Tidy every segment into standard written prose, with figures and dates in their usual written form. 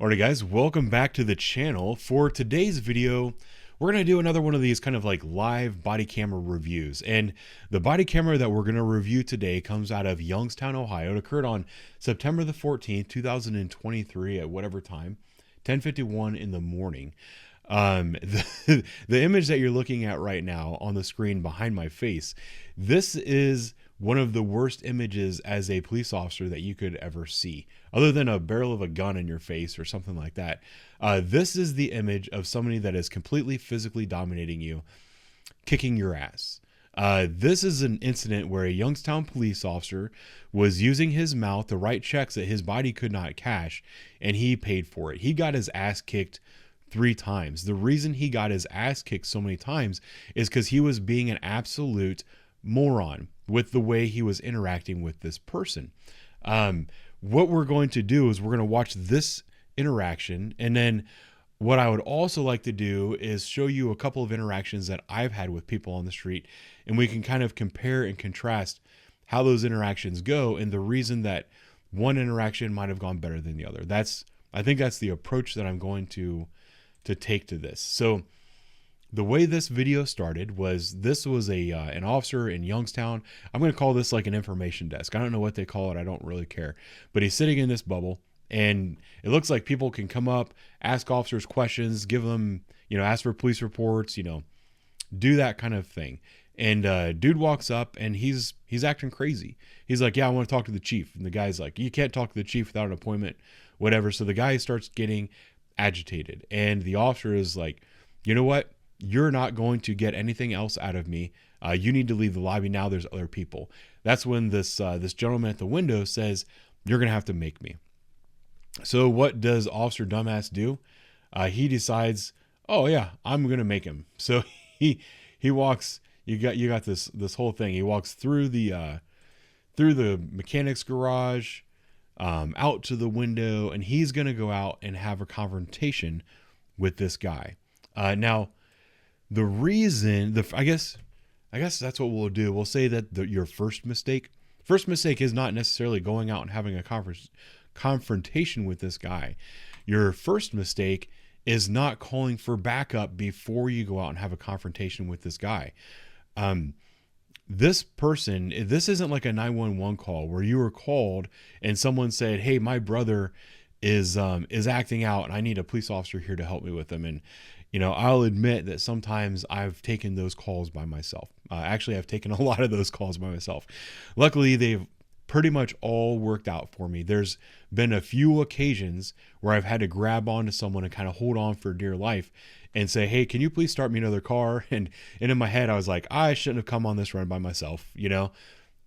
Alright guys, welcome back to the channel. For today's video, we're going to do another one of these kind of like live body camera reviews. And the body camera that we're going to review today comes out of Youngstown, Ohio. It occurred on September the 14th, 2023 at whatever time, 10:51 in the morning. The image that you're looking at right now on the screen behind my face, this is one of the worst images as a police officer that you could ever see, other than a barrel of a gun in your face or something like that. This is the image of somebody that is completely physically dominating you, kicking your ass. This is an incident where a Youngstown police officer was using his mouth to write checks that his body could not cash, and he paid for it. He got his ass kicked 3 times. The reason he got his ass kicked so many times is because he was being an absolute moron with the way he was interacting with this person. What we're going to do is we're going to watch this interaction, and then what I would also like to do is show you a couple of interactions that I've had with people on the street, and we can kind of compare and contrast how those interactions go and the reason that one interaction might have gone better than the other. I think that's the approach that I'm going to take to this. So the way this video started was this was an officer in Youngstown. I'm going to call this like an information desk. I don't know what they call it. I don't really care. But he's sitting in this bubble, and it looks like people can come up, ask officers questions, give them, ask for police reports, do that kind of thing. And dude walks up, and he's acting crazy. He's like, yeah, I want to talk to the chief. And the guy's like, you can't talk to the chief without an appointment, whatever. So the guy starts getting agitated, and the officer is like, you know what? You're not going to get anything else out of me. You need to leave the lobby now. There's other people. That's when this gentleman at the window says, you're going to have to make me. So what does Officer Dumbass do? He decides, oh yeah, I'm going to make him. So he walks, you got this whole thing. He walks through the mechanic's garage, out to the window, and he's going to go out and have a confrontation with this guy. Now, the reason, I guess that's what we'll do. We'll say that your first mistake is not necessarily going out and having a confrontation with this guy. Your first mistake is not calling for backup before you go out and have a confrontation with this guy. This isn't like a 911 call where you were called and someone said, hey, my brother is acting out and I need a police officer here to help me with him. And I'll admit that sometimes I've taken those calls by myself. Actually, I've taken a lot of those calls by myself. Luckily, they've pretty much all worked out for me. There's been a few occasions where I've had to grab onto someone and kind of hold on for dear life and say, hey, can you please start me another car? And in my head, I was like, I shouldn't have come on this run by myself. It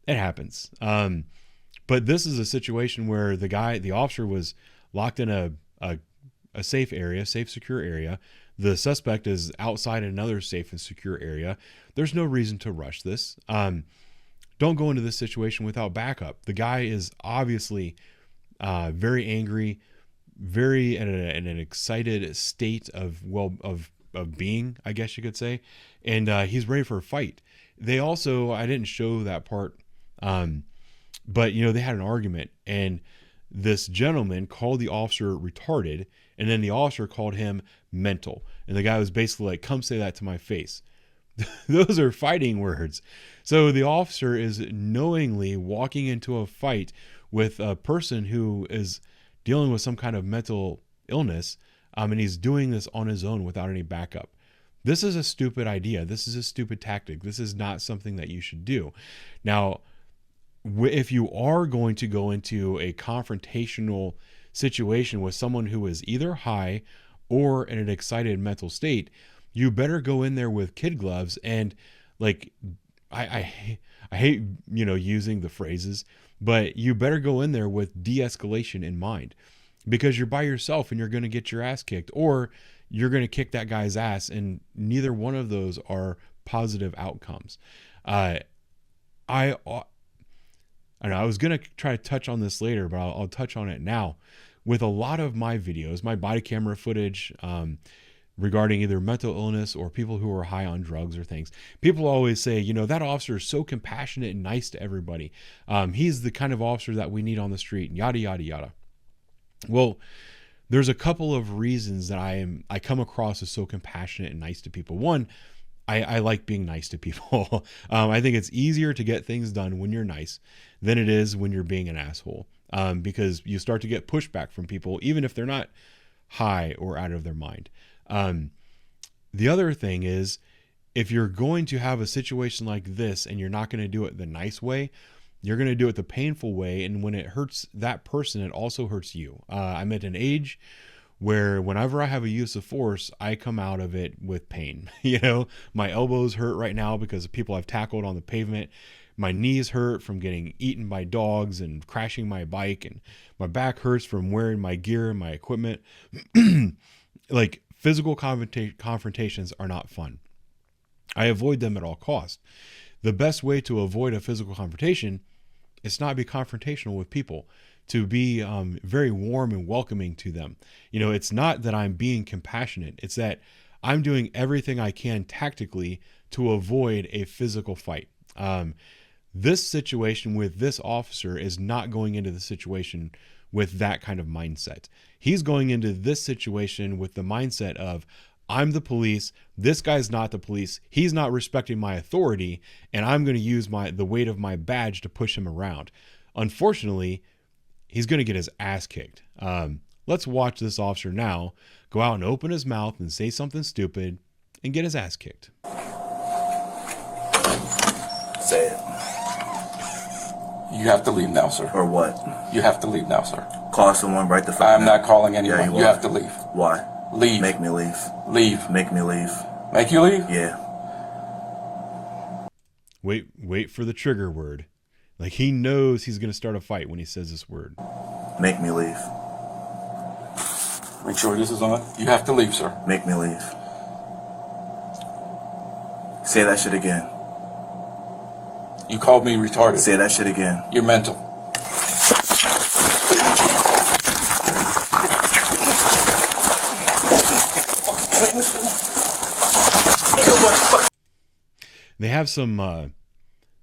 happens. But this is a situation where the officer was locked in a safe area, safe, secure area. The suspect is outside another safe and secure area. There's no reason to rush this. Don't go into this situation without backup. The guy is obviously very angry, very in an excited state of being, I guess you could say, and he's ready for a fight. They also, I didn't show that part, but they had an argument, and this gentleman called the officer retarded, and then the officer called him mental. And the guy was basically like, come say that to my face. Those are fighting words. So the officer is knowingly walking into a fight with a person who is dealing with some kind of mental illness, and he's doing this on his own without any backup. This is a stupid idea. This is a stupid tactic. This is not something that you should do. Now, if you are going to go into a confrontational situation with someone who is either high or in an excited mental state, you better go in there with kid gloves. And like, I hate, using the phrases, but you better go in there with de-escalation in mind, because you're by yourself and you're going to get your ass kicked, or you're going to kick that guy's ass. And neither one of those are positive outcomes. I was going to try to touch on this later, but I'll touch on it now. With a lot of my videos, my body camera footage regarding either mental illness or people who are high on drugs or things, people always say, that officer is so compassionate and nice to everybody. He's the kind of officer that we need on the street, and yada, yada, yada. Well, there's a couple of reasons that I come across as so compassionate and nice to people. One, I like being nice to people. I think it's easier to get things done when you're nice than it is when you're being an asshole, because you start to get pushback from people, even if they're not high or out of their mind. The other thing is, if you're going to have a situation like this and you're not going to do it the nice way, you're going to do it the painful way. And when it hurts that person, it also hurts you. I'm at an age where whenever I have a use of force, I come out of it with pain. You know, my elbows hurt right now because of people I've tackled on the pavement. My knees hurt from getting eaten by dogs and crashing my bike, and my back hurts from wearing my gear and my equipment. Like, physical confrontations are not fun. I avoid them at all costs. The best way to avoid a physical confrontation is not be confrontational with people, to be very warm and welcoming to them. You know, it's not that I'm being compassionate. It's that I'm doing everything I can tactically to avoid a physical fight. This situation with this officer is not going into the situation with that kind of mindset. He's going into this situation with the mindset of, I'm the police. This guy's not the police. He's not respecting my authority, and I'm going to use the weight of my badge to push him around. Unfortunately, he's going to get his ass kicked. Let's watch this officer now go out and open his mouth and say something stupid and get his ass kicked. Say it. You have to leave now, sir. Or what? You have to leave now, sir. Call someone right the fuck I'm now. not calling anyone. Yeah, you have to leave. Why? Leave. Make me leave. Leave. Make me leave. Make you leave? Yeah. Wait for the trigger word. Like, he knows he's going to start a fight when he says this word. Make me leave. Make sure this is on. You have to leave, sir. Make me leave. Say that shit again. You called me retarded. Say that shit again. You're mental. They have some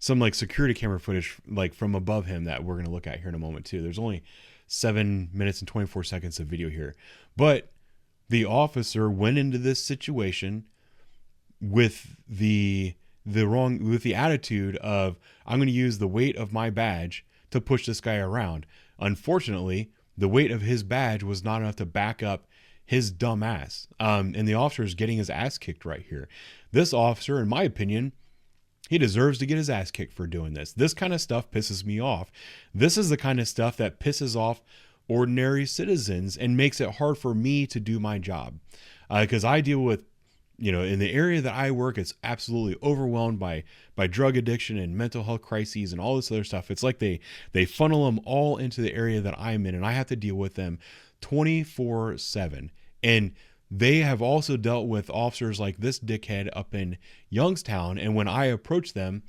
like security camera footage like from above him that we're going to look at here in a moment too. There's only 7 minutes and 24 seconds of video here, but the officer went into this situation with the attitude of, I'm going to use the weight of my badge to push this guy around. Unfortunately, the weight of his badge was not enough to back up his dumb ass. And the officer is getting his ass kicked right here. This officer, in my opinion, he deserves to get his ass kicked for doing this. This kind of stuff pisses me off. This is the kind of stuff that pisses off ordinary citizens and makes it hard for me to do my job. Because I deal with, you know, in the area that I work, it's absolutely overwhelmed by drug addiction and mental health crises and all this other stuff. It's like they funnel them all into the area that I'm in, and I have to deal with them 24/7. And they have also dealt with officers like this dickhead up in Youngstown, and when I approach them,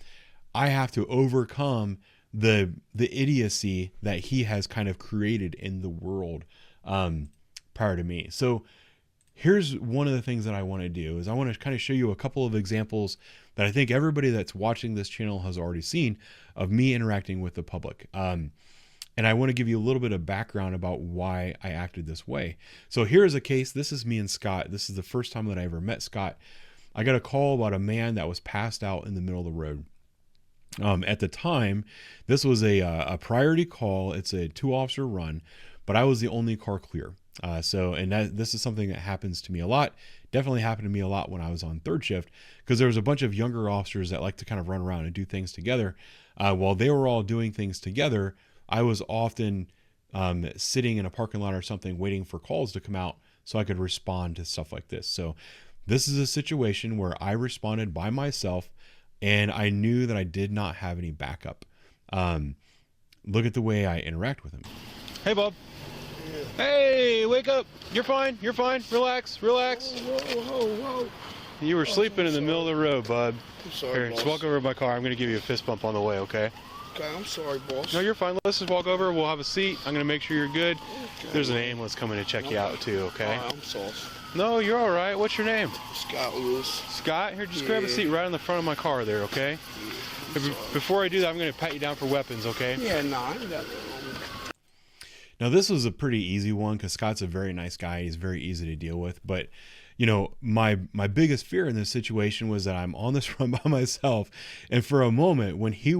I have to overcome the idiocy that he has kind of created in the world prior to me. So here's one of the things that I want to do is I want to kind of show you a couple of examples that I think everybody that's watching this channel has already seen of me interacting with the public. And I want to give you a little bit of background about why I acted this way. So here's a case. This is me and Scott. This is the first time that I ever met Scott. I got a call about a man that was passed out in the middle of the road. At the time, this was a priority call. It's a 2-officer run, but I was the only car clear. This is something that happens to me a lot. Definitely happened to me a lot when I was on third shift, because there was a bunch of younger officers that like to kind of run around and do things together. While they were all doing things together, I was often sitting in a parking lot or something waiting for calls to come out so I could respond to stuff like this. So this is a situation where I responded by myself, and I knew that I did not have any backup. Look at the way I interact with him. Hey, Bob. Yeah. Hey, wake up. You're fine. You're fine. Relax. Relax. Whoa. You were sleeping in the middle of the road, bud. I'm sorry, Here, boss. just walk over to my car. I'm going to give you a fist bump on the way, okay? Okay, I'm sorry, boss. No, you're fine. Let's just walk over. We'll have a seat. I'm going to make sure you're good. Okay. There's an ambulance coming to check you out, too, okay? I'm sauce. No, you're all right. What's your name? Scott Lewis. Scott? Here, just grab a seat right on the front of my car there, okay? Before I do that, I'm going to pat you down for weapons, okay? Yeah, nah, I ain't got that on me. Now, this was a pretty easy one because Scott's a very nice guy. He's very easy to deal with. But, you know, my biggest fear in this situation was that I'm on this run by myself. And for a moment, when he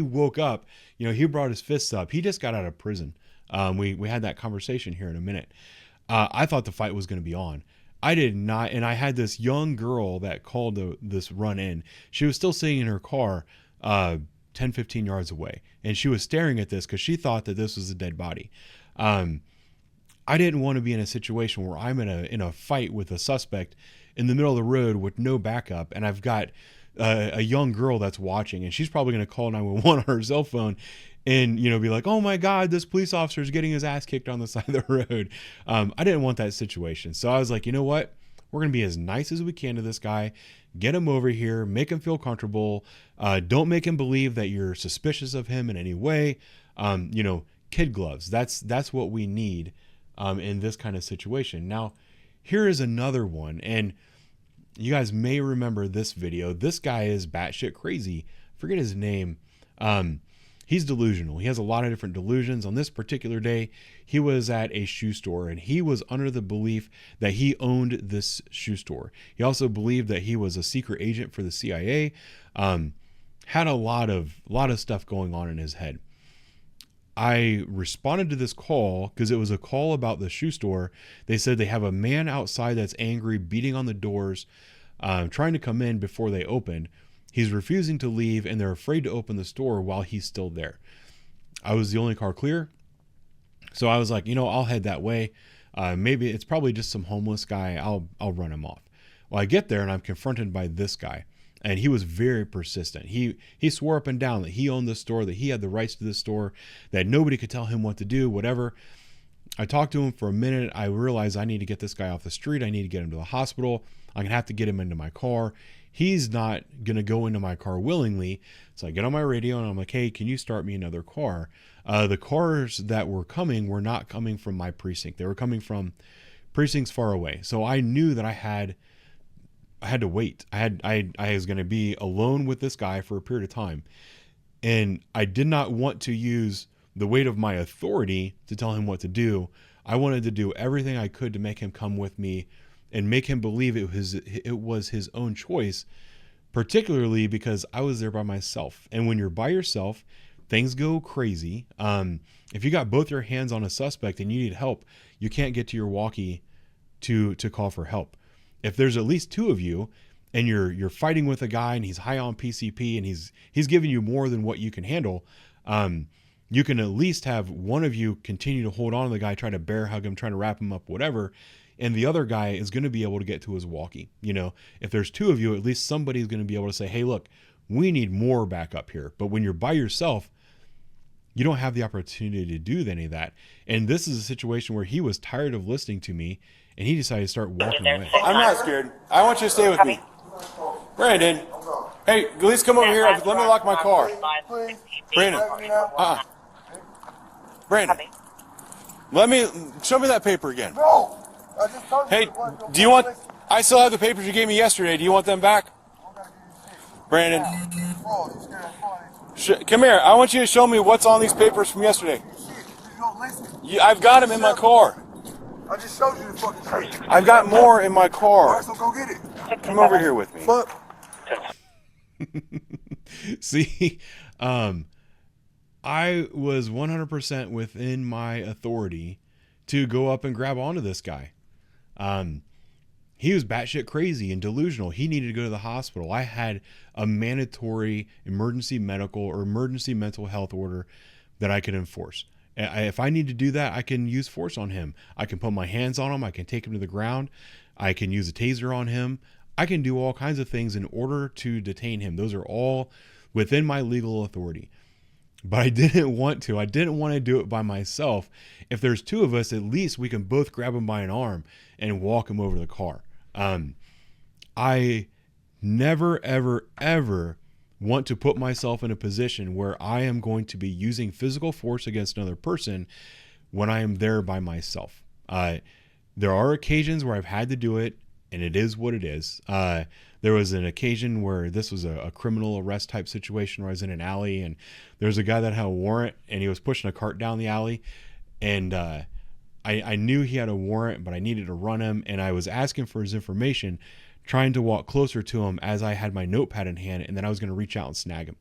woke up, you know, he brought his fists up. He just got out of prison. We had that conversation here in a minute. I thought the fight was going to be on. I did not. And I had this young girl that called this run in. She was still sitting in her car 10, 15 yards away. And she was staring at this because she thought that this was a dead body. I didn't want to be in a situation where I'm in a fight with a suspect in the middle of the road with no backup. And I've got a young girl that's watching, and she's probably going to call 911 on her cell phone and, you know, be like, oh my God, this police officer is getting his ass kicked on the side of the road. I didn't want that situation. So I was like, you know what? We're going to be as nice as we can to this guy, get him over here, make him feel comfortable. Don't make him believe that you're suspicious of him in any way. You know, kid gloves. That's what we need in this kind of situation. Now, here is another one. And you guys may remember this video. This guy is batshit crazy. Forget his name. He's delusional. He has a lot of different delusions. On this particular day, he was at a shoe store, and he was under the belief that he owned this shoe store. He also believed that he was a secret agent for the CIA. Had a lot of stuff going on in his head. I responded to this call because it was a call about the shoe store. They said they have a man outside that's angry, beating on the doors, trying to come in before they opened. He's refusing to leave, and they're afraid to open the store while he's still there. I was the only car clear. So I was like, you know, I'll head that way. Maybe it's probably just some homeless guy. I'll run him off. Well, I get there and I'm confronted by this guy, and he was very persistent. He swore up and down that he owned the store, that he had the rights to the store, that nobody could tell him what to do, whatever. I talked to him for a minute. I realized I need to get this guy off the street. I need to get him to the hospital. I'm going to have to get him into my car. He's not going to go into my car willingly. So I get on my radio and I'm like, hey, can you start me another car? The cars that were coming were not coming from my precinct. They were coming from precincts far away. So I knew that I had to wait. I was going to be alone with this guy for a period of time. And I did not want to use the weight of my authority to tell him what to do. I wanted to do everything I could to make him come with me and make him believe it was his own choice, particularly because I was there by myself. And when you're by yourself, things go crazy. If you got both your hands on a suspect and you need help, you can't get to your walkie to call for help. If there's at least two of you and you're fighting with a guy and he's high on PCP and he's giving you more than what you can handle, you can at least have one of you continue to hold on to the guy, try to bear hug him, try to wrap him up, whatever. And the other guy is going to be able to get to his walkie. You know, if there's two of you, at least somebody's going to be able to say, hey, look, we need more backup here. But when you're by yourself, you don't have the opportunity to do any of that. And this is a situation where he was tired of listening to me and he decided to start walking away. I'm not scared. I want you to stay with me. Brandon, hey, at least come over here. Let me lock my car. Brandon, Brandon, show me that paper again. No, I just told you. Hey, do you want, I still have the papers you gave me yesterday. Do you want them back? Brandon, come here. I want you to show me what's on these papers from yesterday. I've got them in my car. I just showed you the fucking shit. I've got more in my car. Alright, so go get it. Come over here with me. Fuck. See, I was 100% within my authority to go up and grab onto this guy. He was batshit crazy and delusional. He needed to go to the hospital. I had a mandatory emergency medical or emergency mental health order that I could enforce. If I need to do that, I can use force on him. I can put my hands on him. I can take him to the ground. I can use a taser on him. I can do all kinds of things in order to detain him. Those are all within my legal authority. But I didn't want to. I didn't want to do it by myself. If there's two of us, at least we can both grab him by an arm and walk him over to the car. I never, ever, ever want to put myself in a position where I am going to be using physical force against another person when I am there by myself. There are occasions where I've had to do it, and it is what it is. There was an occasion where this was a criminal arrest type situation where I was in an alley, and there was a guy that had a warrant, and he was pushing a cart down the alley. and I knew he had a warrant, but I needed to run him, and I was asking for his information, trying to walk closer to him as I had my notepad in hand, and then I was going to reach out and snag him.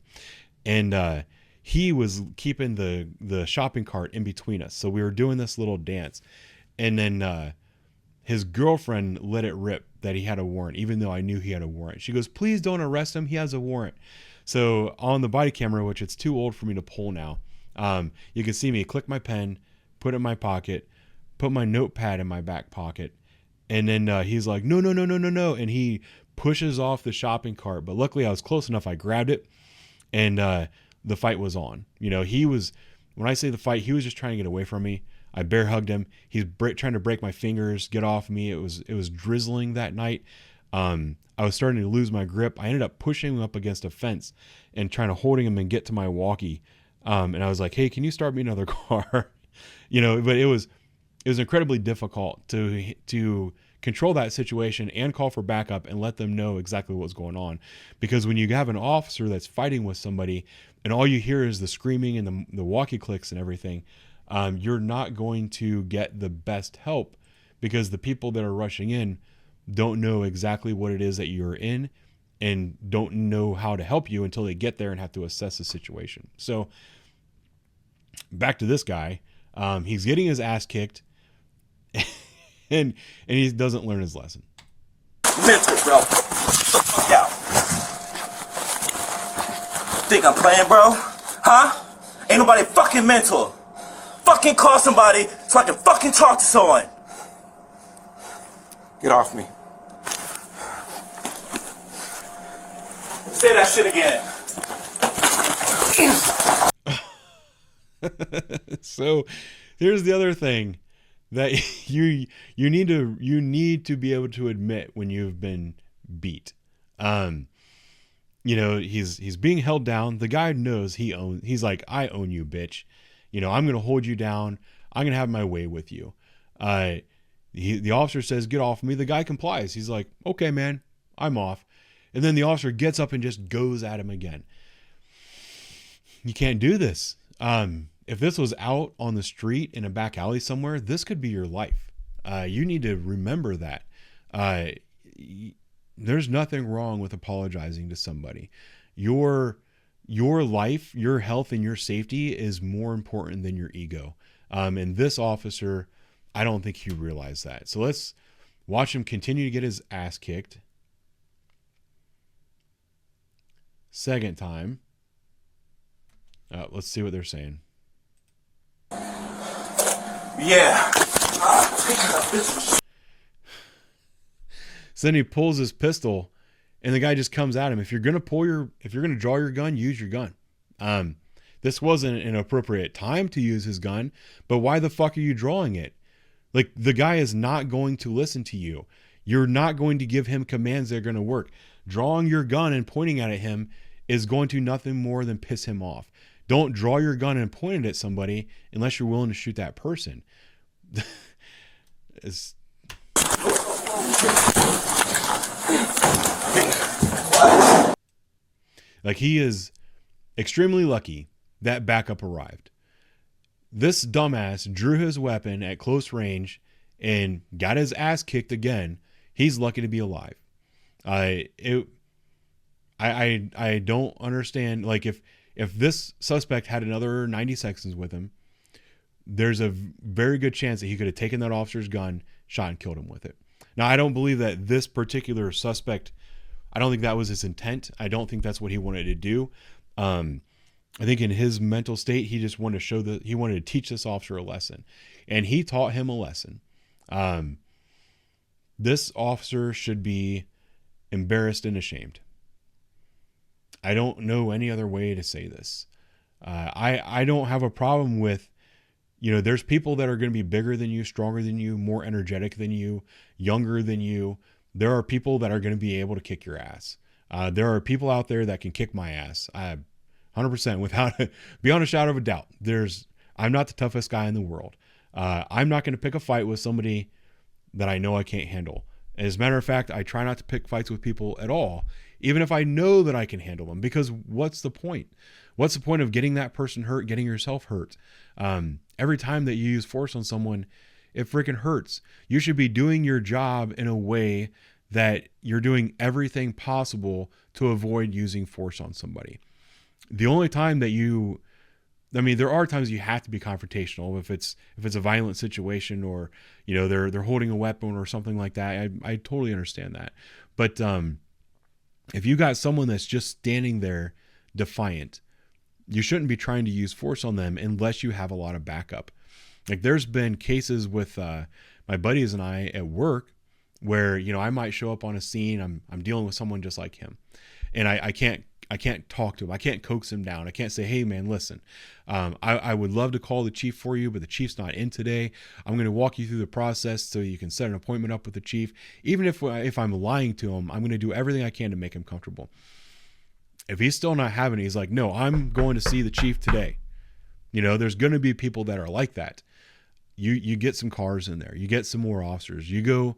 And he was keeping the shopping cart in between us, so we were doing this little dance, and then his girlfriend let it rip that he had a warrant, even though I knew he had a warrant. She goes, "Please don't arrest him. He has a warrant." So on the body camera, which it's too old for me to pull now, you can see me click my pen, put it in my pocket, put my notepad in my back pocket, and then he's like, "No, no, no, no, no, no," and he pushes off the shopping cart. But luckily, I was close enough. I grabbed it, and the fight was on. You know, when I say the fight, he was just trying to get away from me. I bear hugged him. He's trying to break my fingers, get off me. It was drizzling that night. I was starting to lose my grip. I ended up pushing him up against a fence and trying to holding him and get to my walkie. And I was like, "Hey, can you start me another car?" You know, but it was incredibly difficult to control that situation and call for backup and let them know exactly what's going on. Because when you have an officer that's fighting with somebody and all you hear is the screaming and the walkie clicks and everything, you're not going to get the best help, because the people that are rushing in don't know exactly what it is that you're in and don't know how to help you until they get there and have to assess the situation. So back to this guy, he's getting his ass kicked and he doesn't learn his lesson. Mental, bro. Yo. Think I'm playing, bro? Huh? Ain't nobody fucking mental. Fucking call somebody so I can fucking talk to someone. Get off me. Say that shit again. So here's the other thing that you need to be able to admit when you've been beat. You know, he's being held down. The guy knows he's like, "I own you, bitch. You know, I'm going to hold you down. I'm going to have my way with you." The officer says, "Get off me." The guy complies. He's like, "Okay, man, I'm off." And then the officer gets up and just goes at him again. You can't do this. If this was out on the street in a back alley somewhere, this could be your life. You need to remember that. There's nothing wrong with apologizing to somebody. Your life, your health, and your safety is more important than your ego. And this officer, I don't think he realized that. So let's watch him continue to get his ass kicked. Second time. Let's see what they're saying. Yeah. So then he pulls his pistol, and the guy just comes at him. If you're gonna draw your gun, use your gun. This wasn't an appropriate time to use his gun, but why the fuck are you drawing it? Like, the guy is not going to listen to you. You're not going to give him commands that are going to work. Drawing your gun and pointing at him is going to nothing more than piss him off. Don't draw your gun and point it at somebody unless you're willing to shoot that person. Like, he is extremely lucky that backup arrived. This dumbass drew his weapon at close range and got his ass kicked again. He's lucky to be alive. I don't understand. Like, if this suspect had another 90 seconds with him, there's a very good chance that he could have taken that officer's gun, shot, and killed him with it. Now, I don't believe that this particular suspect, I don't think that was his intent. I don't think that's what he wanted to do. I think in his mental state, he just wanted to show that he wanted to teach this officer a lesson, and he taught him a lesson. This officer should be embarrassed and ashamed. I don't know any other way to say this. I don't have a problem with, there's people that are going to be bigger than you, stronger than you, more energetic than you, younger than you. There are people that are going to be able to kick your ass. There are people out there that can kick my ass. 100% without beyond a shadow of a doubt. I'm not the toughest guy in the world. I'm not going to pick a fight with somebody that I know I can't handle. As a matter of fact, I try not to pick fights with people at all even if I know that I can handle them, because what's the point? What's the point of getting that person hurt, getting yourself hurt? Every time that you use force on someone, it freaking hurts. You should be doing your job in a way that you're doing everything possible to avoid using force on somebody. The only time that there are times you have to be confrontational if it's a violent situation, or they're holding a weapon or something like that. I totally understand that. But if you got someone that's just standing there defiant, you shouldn't be trying to use force on them unless you have a lot of backup. Like, there's been cases with my buddies and I at work where I might show up on a scene. I'm dealing with someone just like him, and I can't talk to him. I can't coax him down. I can't say, hey man, listen, I would love to call the chief for you, but the chief's not in today. I'm going to walk you through the process so you can set an appointment up with the chief. Even if I'm lying to him, I'm going to do everything I can to make him comfortable. If he's still not having it, he's like, no, I'm going to see the chief today. There's going to be people that are like that. You get some cars in there, you get some more officers, you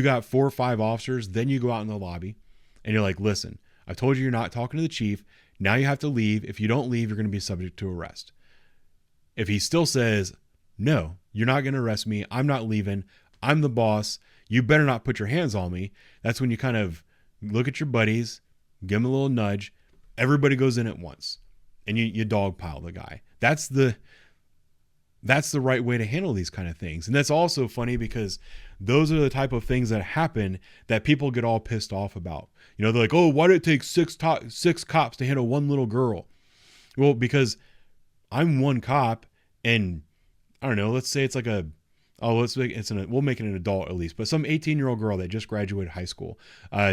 got 4 or 5 officers, then you go out in the lobby and you're like, listen, I told you you're not talking to the chief. Now you have to leave. If you don't leave, you're going to be subject to arrest. If he still says, no, you're not going to arrest me, I'm not leaving, I'm the boss, you better not put your hands on me, that's when you kind of look at your buddies, give them a little nudge, everybody goes in at once, and you dogpile the guy. That's the right way to handle these kind of things. And that's also funny because those are the type of things that happen that people get all pissed off about. They're like, oh, why did it take 6 cops to handle one little girl? Well, because I'm one cop, and I don't know, let's say it's like we'll make it an adult at least, but some 18-year-old girl that just graduated high school.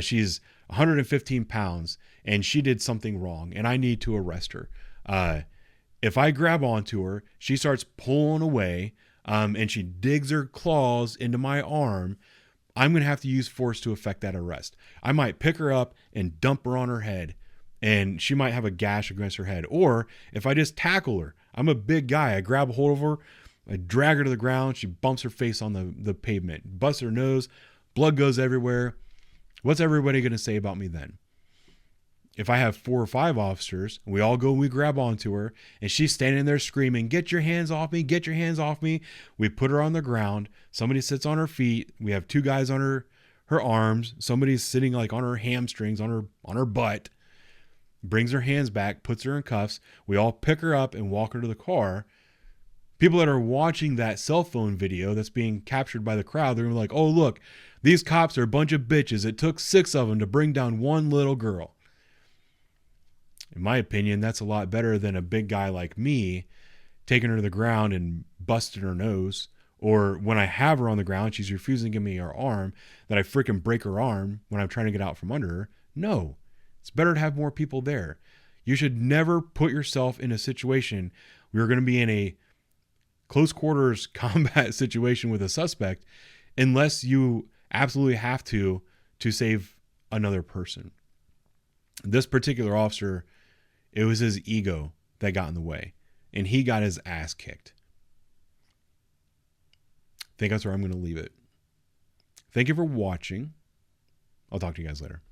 She's 115 pounds and she did something wrong and I need to arrest her. If I grab onto her, she starts pulling away, and she digs her claws into my arm, I'm going to have to use force to effect that arrest. I might pick her up and dump her on her head, and she might have a gash against her head. Or if I just tackle her, I'm a big guy, I grab a hold of her, I drag her to the ground, she bumps her face on the pavement, busts her nose, blood goes everywhere. What's everybody going to say about me then? If I have 4 or 5 officers, and we all go and we grab onto her, and she's standing there screaming, get your hands off me, get your hands off me. We put her on the ground. Somebody sits on her feet. We have 2 guys on her arms. Somebody's sitting like on her hamstrings, on her butt, brings her hands back, puts her in cuffs. We all pick her up and walk her to the car. People that are watching that cell phone video that's being captured by the crowd, they're gonna be like, oh, look, these cops are a bunch of bitches. It took 6 of them to bring down one little girl. In my opinion, that's a lot better than a big guy like me taking her to the ground and busting her nose. Or when I have her on the ground, she's refusing to give me her arm, that I freaking break her arm when I'm trying to get out from under her. No, it's better to have more people there. You should never put yourself in a situation where you're going to be in a close quarters combat situation with a suspect unless you absolutely have to save another person. This particular officer, it was his ego that got in the way, and he got his ass kicked. I think that's where I'm going to leave it. Thank you for watching. I'll talk to you guys later.